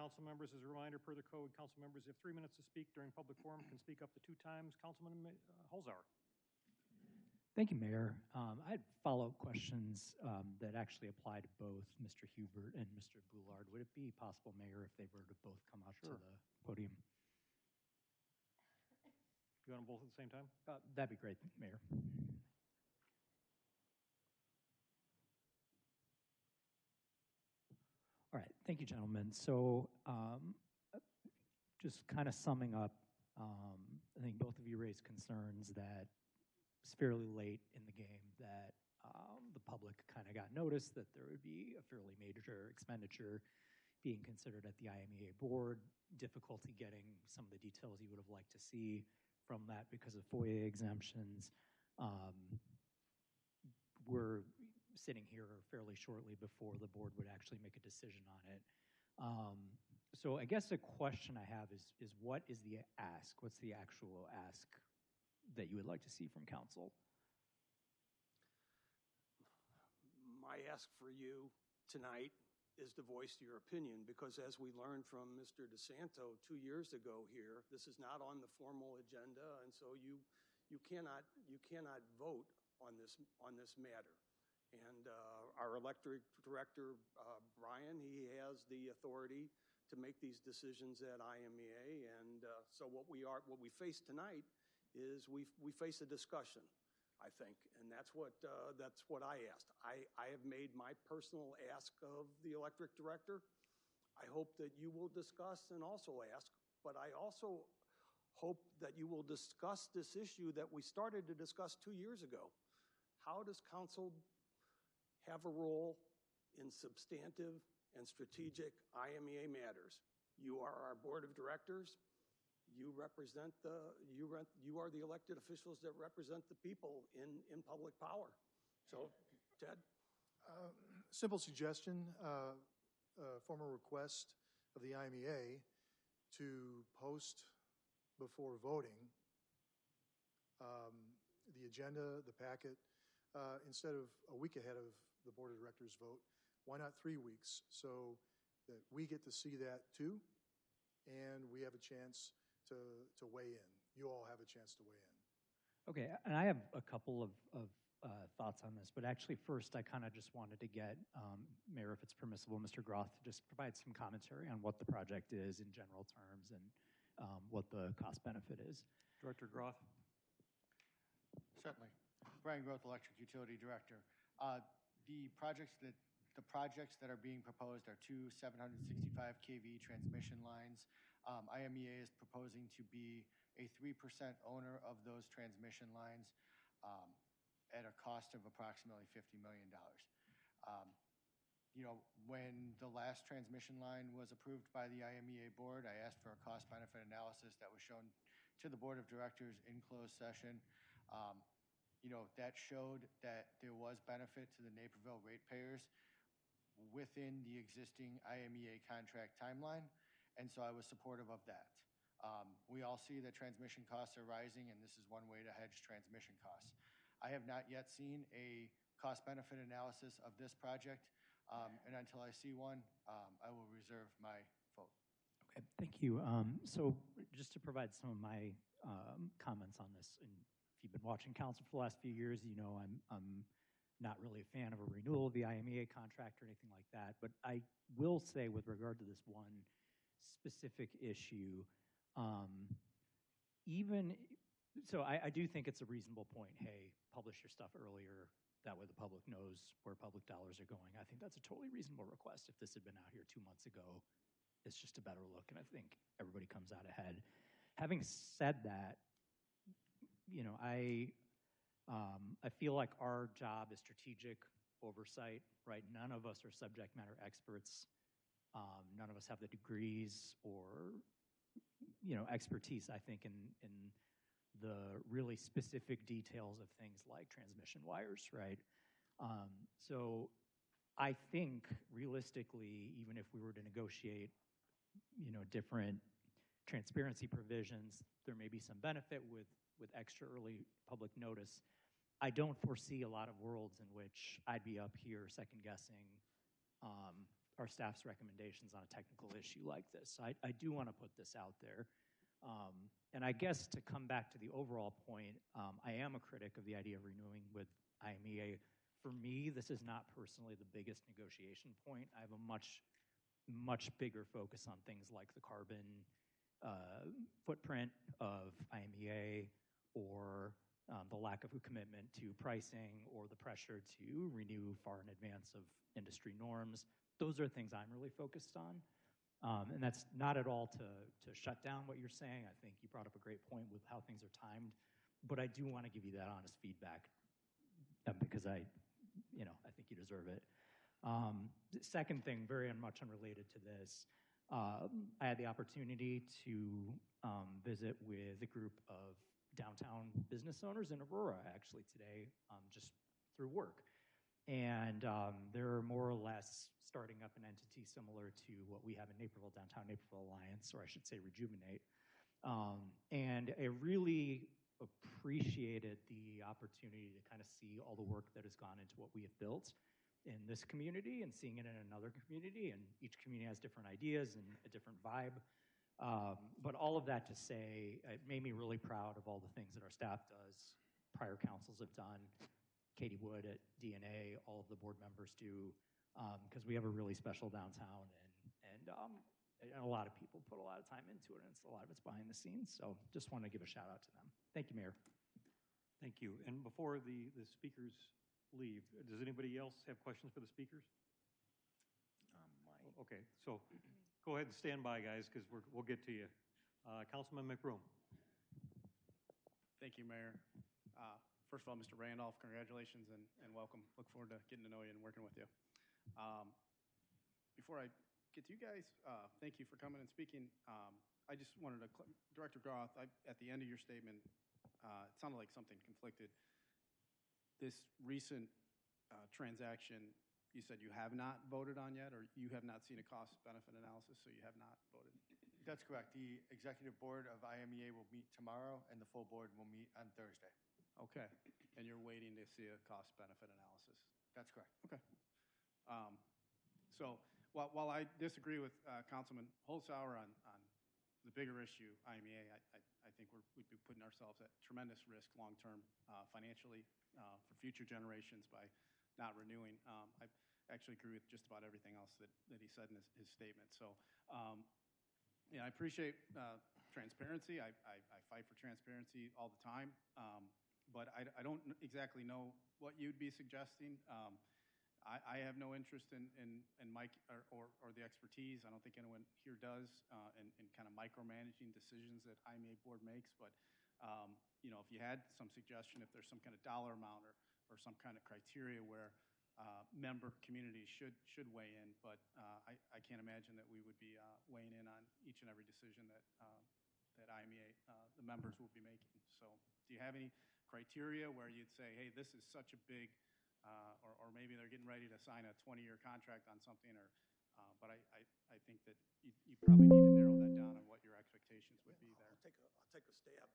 council members. As a reminder, per the code, council members have 3 minutes to speak during public forum, can speak up to 2 times. Councilman Holzauer. Thank you, Mayor. I had follow-up questions that actually apply to both Mr. Hubert and Mr. Boulard. Would it be possible, Mayor, if they were to both come up to the podium? You want them both at the same time? That'd be great, Mayor. All right, thank you, gentlemen. So just kind of summing up, I think both of you raised concerns that it's fairly late in the game that the public kind of got notice that there would be a fairly major expenditure being considered at the IMEA board, difficulty getting some of the details you would have liked to see from that because of FOIA exemptions. We're sitting here fairly shortly before the board would actually make a decision on it. So I guess the question I have is what is the ask? What's the actual ask that you would like to see from council? My ask for you tonight is to voice your opinion, because as we learned from Mr. DeSanto 2 years ago here, this is not on the formal agenda, and so you cannot vote on this matter. And our electric director, Brian, he has the authority to make these decisions at IMEA, and so what we face tonight is we face a discussion, I think, and that's what I asked. I have made my personal ask of the electric director. I hope that you will discuss and also ask, but I also hope that you will discuss this issue that we started to discuss 2 years ago. How does council have a role in substantive and strategic IMEA matters? You are our board of directors. You represent you are the elected officials that represent the people in public power. So, Ted? Simple suggestion, formal request of the IMEA to post before voting the agenda, the packet, instead of a week ahead of the board of directors vote. Why not 3 weeks, so that we get to see that too, and we have a chance to weigh in. You all have a chance to weigh in. Okay, and I have a couple of thoughts on this, but actually first I kind of just wanted to get, Mayor, if it's permissible, Mr. Groth, to just provide some commentary on what the project is in general terms and what the cost benefit is. Director Groth. Certainly. Brian Groth, Electric Utility Director. The projects that are being proposed are 2 765 kV transmission lines. IMEA is proposing to be a 3% owner of those transmission lines at a cost of approximately $50 million. You know, when the last transmission line was approved by the IMEA board, I asked for a cost-benefit analysis that was shown to the board of directors in closed session. You know, that showed that there was benefit to the Naperville ratepayers within the existing IMEA contract timeline, and so I was supportive of that. We all see that transmission costs are rising, and this is one way to hedge transmission costs. I have not yet seen a cost-benefit analysis of this project, and until I see one, I will reserve my vote. Okay, thank you. So just to provide some of my comments on this, and if you've been watching council for the last few years, you know I'm not really a fan of a renewal of the IMEA contract or anything like that, but I will say with regard to this one specific issue, so I do think it's a reasonable point, hey, publish your stuff earlier, that way the public knows where public dollars are going. I think that's a totally reasonable request. If this had been out here 2 months ago, it's just a better look, and I think everybody comes out ahead. Having said that, you know, I feel like our job is strategic oversight, right? None of us are subject matter experts. None of us have the degrees or, you know, expertise, I think, in the really specific details of things like transmission wires, right? So I think realistically, even if we were to negotiate, you know, different transparency provisions, there may be some benefit with extra early public notice. I don't foresee a lot of worlds in which I'd be up here second guessing our our staff's recommendations on a technical issue like this. So I do want to put this out there. And I guess to come back to the overall point, I am a critic of the idea of renewing with IMEA. For me, this is not personally the biggest negotiation point. I have a much bigger focus on things like the carbon footprint of IMEA, or the lack of a commitment to pricing, or the pressure to renew far in advance of industry norms. Those are things I'm really focused on. And that's not at all to shut down what you're saying. I think you brought up a great point with how things are timed, but I do want to give you that honest feedback because I think you deserve it. The second thing, very much unrelated to this, I had the opportunity to visit with a group of downtown business owners in Aurora actually today, just through work. And they're more or less starting up an entity similar to what we have in Naperville, Downtown Naperville Alliance, or I should say Rejuvenate. And I really appreciated the opportunity to kind of see all the work that has gone into what we have built in this community and seeing it in another community. And each community has different ideas and a different vibe. But all of that to say, it made me really proud of all the things that our staff does, prior councils have done. Katie Wood at DNA, all of the board members do, because we have a really special downtown, and a lot of people put a lot of time into it, and a lot of it's behind the scenes. So just want to give a shout out to them. Thank you, Mayor. Thank you. And before the speakers leave, does anybody else have questions for the speakers? Mike. Okay, so go ahead and stand by, guys, because we'll get to you. Councilman McBroom. Thank you, Mayor. First of all, Mr. Randolph, congratulations and welcome. Look forward to getting to know you and working with you. Before I get to you guys, thank you for coming and speaking. I just wanted to, Director Groth, at the end of your statement, it sounded like something conflicted. This recent transaction, you said you have not voted on yet, or you have not seen a cost-benefit analysis, so you have not voted? That's correct. The executive board of IMEA will meet tomorrow, and the full board will meet on Thursday. Okay. And you're waiting to see a cost-benefit analysis? That's correct. Okay. So while I disagree with Councilman Holzhauer on the bigger issue, IMEA, I think we'd be putting ourselves at tremendous risk long-term financially for future generations by not renewing. I actually agree with just about everything else that he said in his statement. So I appreciate transparency. I fight for transparency all the time. But I don't exactly know what you'd be suggesting. I have no interest in Mike or the expertise. I don't think anyone here does in kind of micromanaging decisions that IMEA board makes. But if you had some suggestion, if there's some kind of dollar amount or some kind of criteria where member communities should weigh in, but I can't imagine that we would be weighing in on each and every decision that IMEA, the members will be making. So do you have any criteria where you'd say, hey, this is such a big, or maybe they're getting ready to sign a 20-year contract on something, but I think that you probably need to narrow that down on what your expectations would be there. I'll take a stab,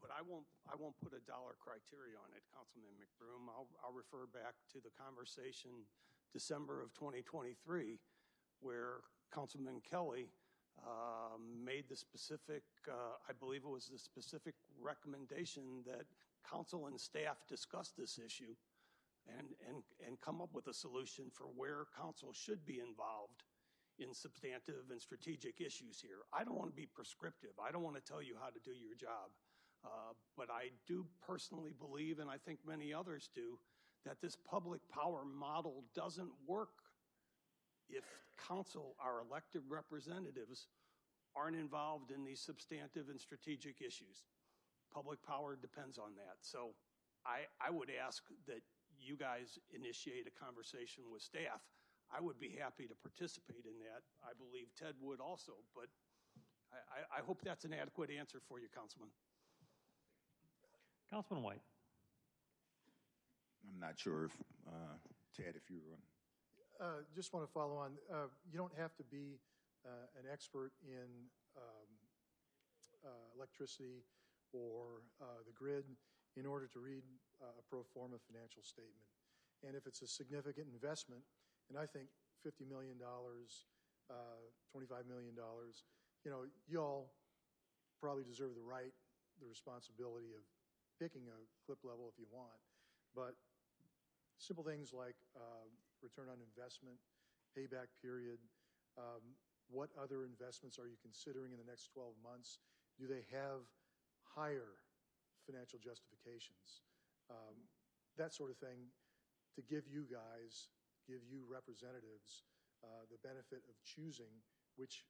but I won't put a dollar criteria on it, Councilman McBroom. I'll refer back to the conversation December of 2023, where Councilman Kelly made the specific, I believe it was the specific recommendation that council and staff discuss this issue and come up with a solution for where council should be involved in substantive and strategic issues here. I don't want to be prescriptive. I don't want to tell you how to do your job. But I do personally believe, and I think many others do, that this public power model doesn't work if council, our elected representatives, aren't involved in these substantive and strategic issues. Public power depends on that. So I would ask that you guys initiate a conversation with staff. I would be happy to participate in that. I believe Ted would also, but I hope that's an adequate answer for you, Councilman. Councilman White. I'm not sure if, Ted, if you're on. Just want to follow on. You don't have to be an expert in electricity or the grid in order to read a pro forma financial statement. And if it's a significant investment, and I think $50 million, $25 million. You know, y'all probably deserve the right, the responsibility of picking a clip level if you want. But simple things like return on investment, payback period, what other investments are you considering in the next 12 months? Do they have higher financial justifications? That sort of thing to give you guys, give you representatives the benefit of choosing which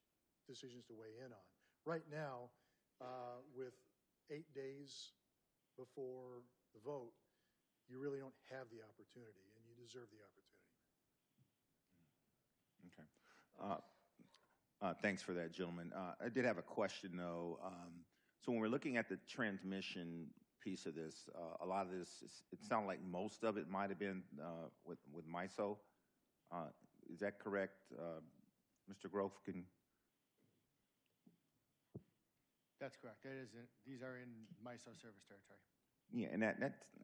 decisions to weigh in on. Right now, with 8 days before the vote, you really don't have the opportunity, and you deserve the opportunity. Okay. Thanks for that, gentlemen. I did have a question, though. So when we're looking at the transmission piece of this, a lot of this, it sounded like most of it might have been with MISO. Is that correct? Mr. Grove, can... That's correct. That is these are in MISO service territory. Yeah,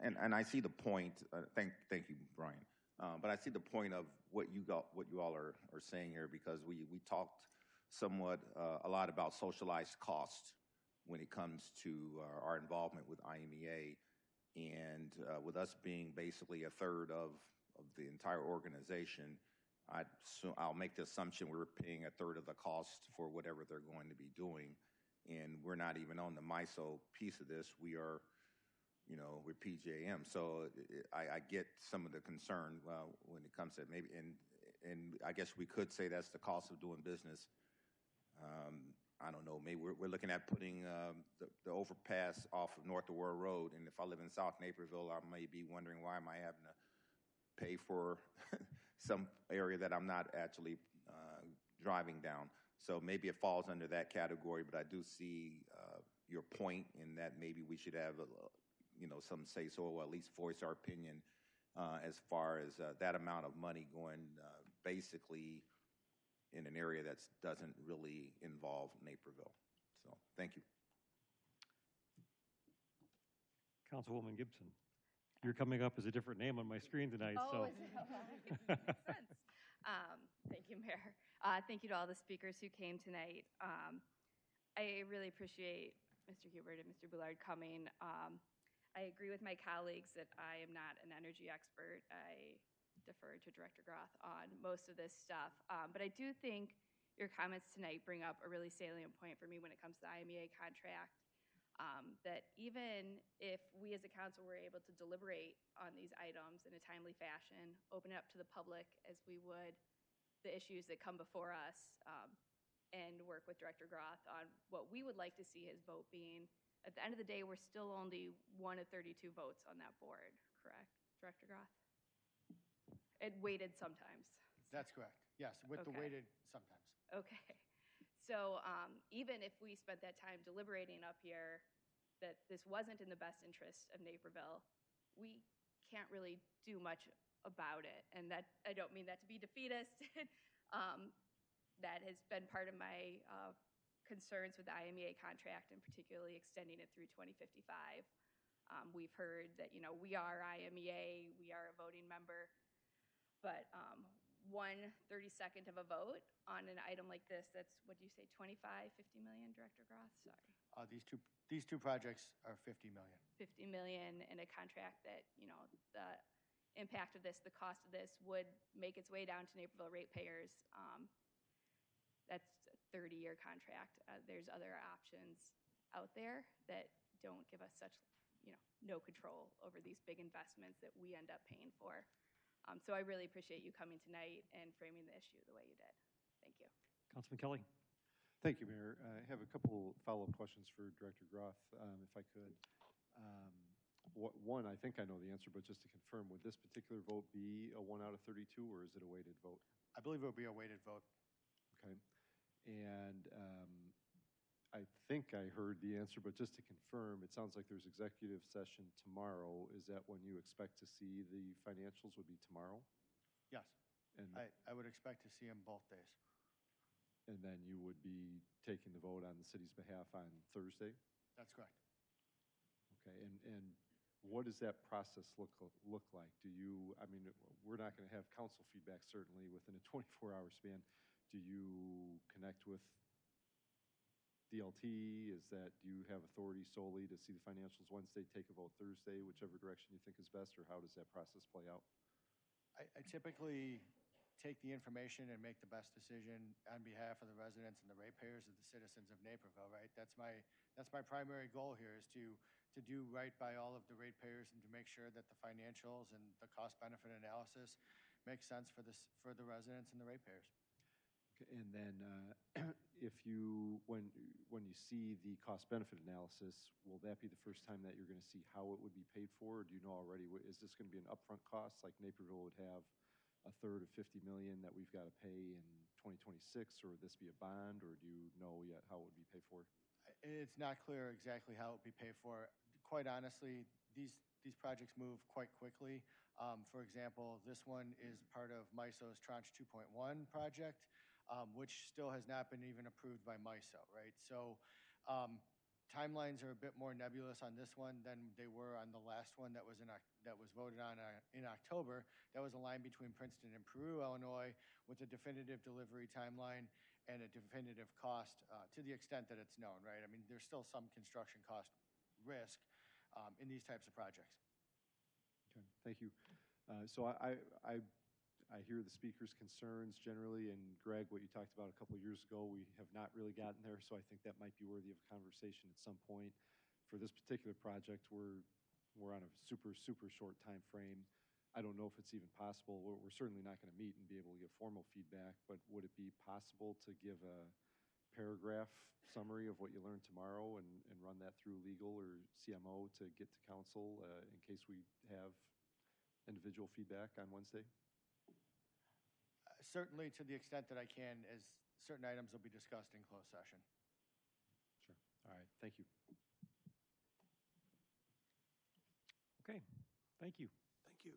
and I see the point. Thank you, Brian. But I see the point of what you all are saying here, because we talked somewhat a lot about socialized cost when it comes to our involvement with IMEA, and with us being basically a third of the entire organization, I'll make the assumption we're paying a third of the cost for whatever they're going to be doing, and we're not even on the MISO piece of this. We are, you know, we're PJM. So I get some of the concern when it comes to maybe, and I guess we could say that's the cost of doing business. I don't know, maybe we're looking at putting the overpass off of North Aurora Road, and if I live in South Naperville, I may be wondering, why am I having to pay for some area that I'm not actually driving down? So maybe it falls under that category, but I do see your point in that maybe we should have, you know, some say-so, or at least voice our opinion as far as that amount of money going basically in an area that doesn't really involve Naperville. So, thank you. Councilwoman Gibson, you're coming up as a different name on my screen tonight. Oh, so. is it? Okay. Makes sense. Thank you, Mayor. Thank you to all the speakers who came tonight. I really appreciate Mr. Hubert and Mr. Boulard coming. I agree with my colleagues that I am not an energy expert. I defer to Director Groth on most of this stuff. But I do think your comments tonight bring up a really salient point for me when it comes to the IMEA contract, that even if we as a council were able to deliberate on these items in a timely fashion, open it up to the public as we would the issues that come before us, and work with Director Groth on what we would like to see his vote being, at the end of the day, we're still only 1 of 32 votes on that board, correct, Director Groth? It weighted sometimes. That's correct. Yes, with the weighted sometimes. Okay. So even if we spent that time deliberating up here that this wasn't in the best interest of Naperville, we can't really do much about it. And that, I don't mean that to be defeatist. That has been part of my concerns with the IMEA contract, and particularly extending it through 2055. We've heard that, you know, we are IMEA, we are a voting member, but 1/32 of a vote on an item like this, that's, what do you say, 25, 50 million, Director Groth? Sorry. These two projects are 50 million. 50 million in a contract that, you know, the impact of this, the cost of this would make its way down to Naperville ratepayers. That's a 30-year contract. There's other options out there that don't give us such, you know, no control over these big investments that we end up paying for. So I really appreciate you coming tonight and framing the issue the way you did. Thank you. Councilman Kelly. Thank you, Mayor. I have a couple follow-up questions for Director Groth, if I could. One, I think I know the answer, but just to confirm, would this particular vote be a 1 out of 32, or is it a weighted vote? I believe it will be a weighted vote. Okay. And I think I heard the answer, but just to confirm, it sounds like there's executive session tomorrow. Is that when you expect to see the financials? Would be tomorrow? Yes. And I would expect to see them both days. And then you would be taking the vote on the city's behalf on Thursday? That's correct. Okay. And what does that process look like? Do you, I mean, we're not going to have council feedback certainly within a 24-hour span. Do you connect with DLT? Do you have authority solely to see the financials Wednesday, take a vote Thursday, whichever direction you think is best, or how does that process play out? I typically take the information and make the best decision on behalf of the residents and the ratepayers of the citizens of Naperville, right? That's my primary goal here, is to do right by all of the ratepayers and to make sure that the financials and the cost-benefit analysis makes sense for the residents and the ratepayers. Okay, and then when you see the cost-benefit analysis, will that be the first time that you're going to see how it would be paid for? Or do you know already, is this going to be an upfront cost like Naperville would have a third of $50 million that we've got to pay in 2026, or would this be a bond, or do you know yet how it would be paid for? It's not clear exactly how it would be paid for. Quite honestly, these projects move quite quickly. For example, this one is part of MISO's Tranche 2.1 project, which still has not been even approved by MISO, right? So timelines are a bit more nebulous on this one than they were on the last one that was voted on in October. That was a line between Princeton and Peru, Illinois, with a definitive delivery timeline and a definitive cost to the extent that it's known, right? I mean, there's still some construction cost risk in these types of projects. Okay, thank you. So I hear the speaker's concerns generally, and Greg, what you talked about a couple of years ago, we have not really gotten there, so I think that might be worthy of a conversation at some point. For this particular project, we're on a super short time frame. I don't know if it's even possible. We're certainly not going to meet and be able to give formal feedback, but would it be possible to give a paragraph summary of what you learned tomorrow and run that through legal or CMO to get to council in case we have individual feedback on Wednesday? Certainly, to the extent that I can, as certain items will be discussed in closed session. Sure. All right. Thank you. Okay, thank you. Thank you.